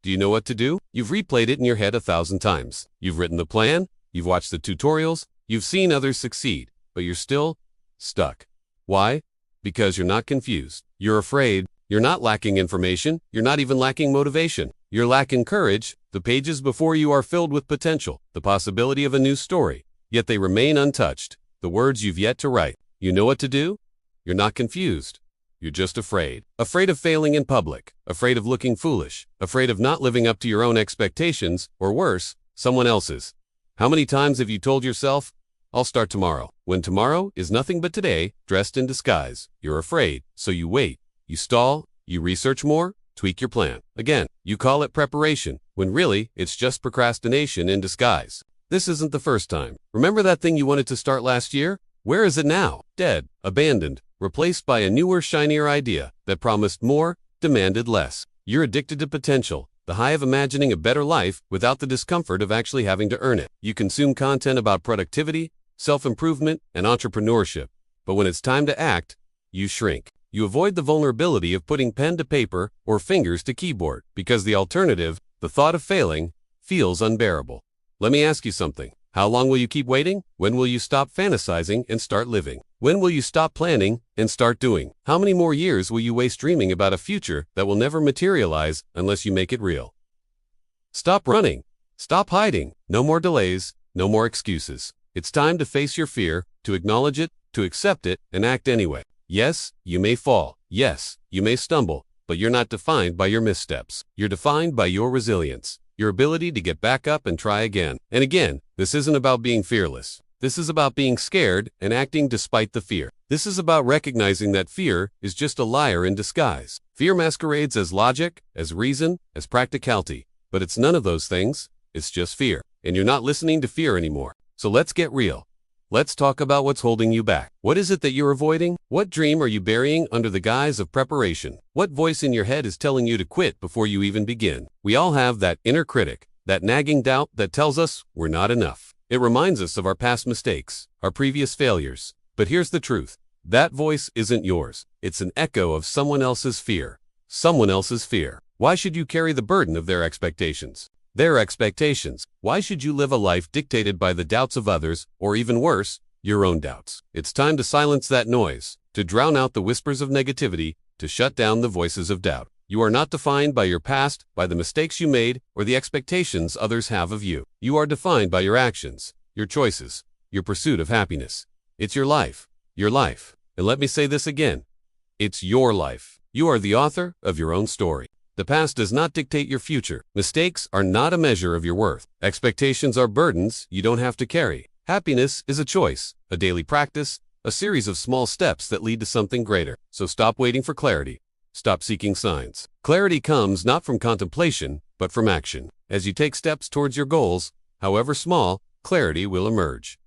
Do you know what to do? You've replayed it in your head 1,000 times. You've written the plan, you've watched the tutorials, you've seen others succeed, but you're still stuck. Why? Because you're not confused. You're afraid. You're not lacking information. You're not even lacking motivation. You're lacking courage. The pages before you are filled with potential, the possibility of a new story, yet they remain untouched. The words you've yet to write. You know what to do? You're not confused. You're just afraid. Afraid of failing in public. Afraid of looking foolish. Afraid of not living up to your own expectations, or worse, someone else's. How many times have you told yourself, I'll start tomorrow, when tomorrow is nothing but today, dressed in disguise? You're afraid, so you wait. You stall, you research more, tweak your plan. Again, you call it preparation, when really, it's just procrastination in disguise. This isn't the first time. Remember that thing you wanted to start last year? Where is it now? Dead, abandoned, replaced by a newer, shinier idea that promised more, demanded less. You're addicted to potential, the high of imagining a better life without the discomfort of actually having to earn it. You consume content about productivity, self-improvement, and entrepreneurship, but when it's time to act, you shrink. You avoid the vulnerability of putting pen to paper or fingers to keyboard because the alternative, the thought of failing, feels unbearable. Let me ask you something. How long will you keep waiting? When will you stop fantasizing and start living? When will you stop planning and start doing? How many more years will you waste dreaming about a future that will never materialize unless you make it real? Stop running. Stop hiding. No more delays. No more excuses. It's time to face your fear, to acknowledge it, to accept it, and act anyway. Yes, you may fall. Yes, you may stumble, but you're not defined by your missteps. You're defined by your resilience, your ability to get back up and try again. And again, this isn't about being fearless. This is about being scared and acting despite the fear. This is about recognizing that fear is just a liar in disguise. Fear masquerades as logic, as reason, as practicality, but it's none of those things. It's just fear. And you're not listening to fear anymore. So let's get real. Let's talk about what's holding you back. What is it that you're avoiding? What dream are you burying under the guise of preparation? What voice in your head is telling you to quit before you even begin? We all have that inner critic, that nagging doubt that tells us we're not enough. It reminds us of our past mistakes, our previous failures. But here's the truth. That voice isn't yours. It's an echo of someone else's fear. Someone else's fear. Why should you carry the burden of their expectations? Their expectations. Why should you live a life dictated by the doubts of others, or even worse, your own doubts? It's time to silence that noise, to drown out the whispers of negativity, to shut down the voices of doubt. You are not defined by your past, by the mistakes you made, or the expectations others have of you. You are defined by your actions, your choices, your pursuit of happiness. It's your life. Your life. And let me say this again. It's your life. You are the author of your own story. The past does not dictate your future. Mistakes are not a measure of your worth. Expectations are burdens you don't have to carry. Happiness is a choice, a daily practice, a series of small steps that lead to something greater. So stop waiting for clarity. Stop seeking signs. Clarity comes not from contemplation, but from action. As you take steps towards your goals, however small, clarity will emerge.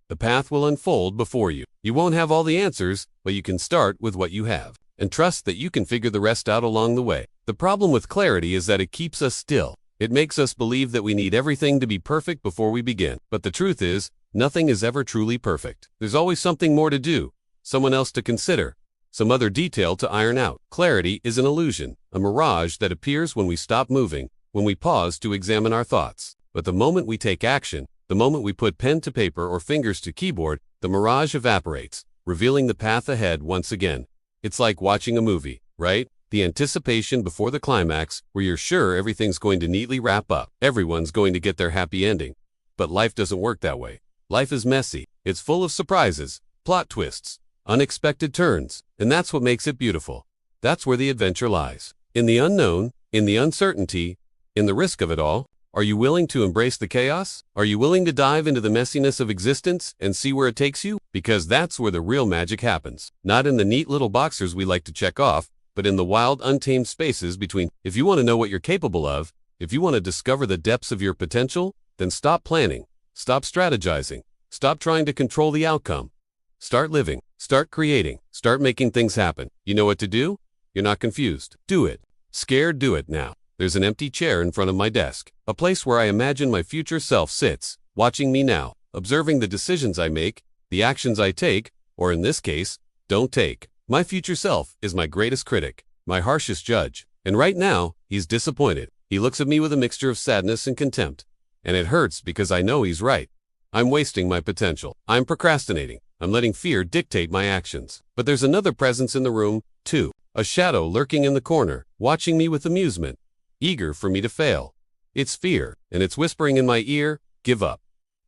The path will unfold before you. You won't have all the answers, but you can start with what you have. And trust that you can figure the rest out along the way. The problem with clarity is that it keeps us still. It makes us believe that we need everything to be perfect before we begin. But the truth is, nothing is ever truly perfect. There's always something more to do, someone else to consider, some other detail to iron out. Clarity is an illusion, a mirage that appears when we stop moving, when we pause to examine our thoughts. But the moment we take action, the moment we put pen to paper or fingers to keyboard, the mirage evaporates, revealing the path ahead once again. It's like watching a movie, right? The anticipation before the climax, where you're sure everything's going to neatly wrap up. Everyone's going to get their happy ending. But life doesn't work that way. Life is messy. It's full of surprises, plot twists, unexpected turns, and that's what makes it beautiful. That's where the adventure lies. In the unknown, in the uncertainty, in the risk of it all. Are you willing to embrace the chaos? Are you willing to dive into the messiness of existence and see where it takes you? Because that's where the real magic happens. Not in the neat little boxes we like to check off, but in the wild, untamed spaces between. If you want to know what you're capable of, if you want to discover the depths of your potential, then stop planning, stop strategizing, stop trying to control the outcome. Start living, start creating, start making things happen. You know what to do? You're not confused. Do it. Scared? Do it now. There's an empty chair in front of my desk, a place where I imagine my future self sits, watching me now, observing the decisions I make, the actions I take, or in this case, don't take. My future self is my greatest critic, my harshest judge, and right now, he's disappointed. He looks at me with a mixture of sadness and contempt. And it hurts because I know he's right. I'm wasting my potential. I'm procrastinating. I'm letting fear dictate my actions. But there's another presence in the room, too. A shadow lurking in the corner, watching me with amusement, eager for me to fail. It's fear, and it's whispering in my ear, give up.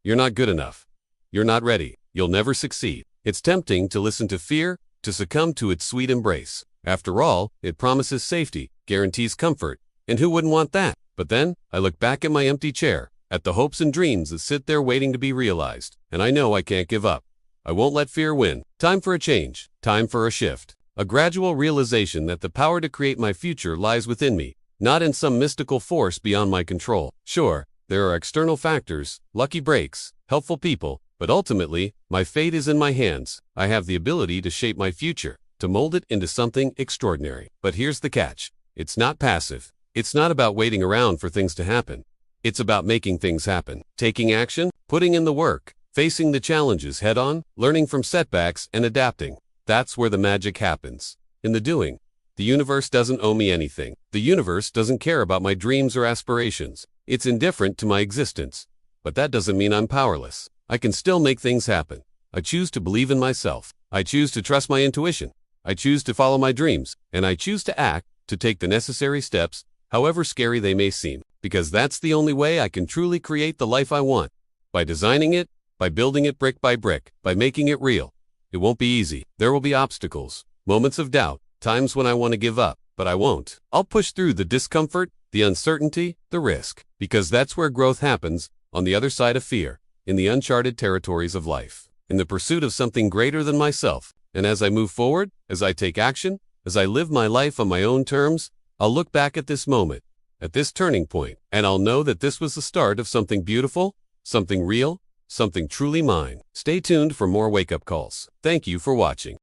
You're not good enough. You're not ready. You'll never succeed. It's tempting to listen to fear, to succumb to its sweet embrace. After all, it promises safety, guarantees comfort, and who wouldn't want that? But then, I look back at my empty chair, at the hopes and dreams that sit there waiting to be realized, and I know I can't give up. I won't let fear win. Time for a change. Time for a shift. A gradual realization that the power to create my future lies within me, not in some mystical force beyond my control. Sure, there are external factors, lucky breaks, helpful people, but ultimately, my fate is in my hands. I have the ability to shape my future, to mold it into something extraordinary. But here's the catch. It's not passive. It's not about waiting around for things to happen. It's about making things happen, taking action, putting in the work, facing the challenges head-on, learning from setbacks, and adapting. That's where the magic happens. In the doing. The universe doesn't owe me anything. The universe doesn't care about my dreams or aspirations. It's indifferent to my existence. But that doesn't mean I'm powerless. I can still make things happen. I choose to believe in myself. I choose to trust my intuition. I choose to follow my dreams. And I choose to act, to take the necessary steps, however scary they may seem. Because that's the only way I can truly create the life I want. By designing it, by building it brick by brick, by making it real. It won't be easy. There will be obstacles, moments of doubt, times when I want to give up, but I won't. I'll push through the discomfort, the uncertainty, the risk, because that's where growth happens, on the other side of fear, in the uncharted territories of life, in the pursuit of something greater than myself. And as I move forward, as I take action, as I live my life on my own terms, I'll look back at this moment, at this turning point, and I'll know that this was the start of something beautiful, something real, something truly mine. Stay tuned for more wake-up calls. Thank you for watching.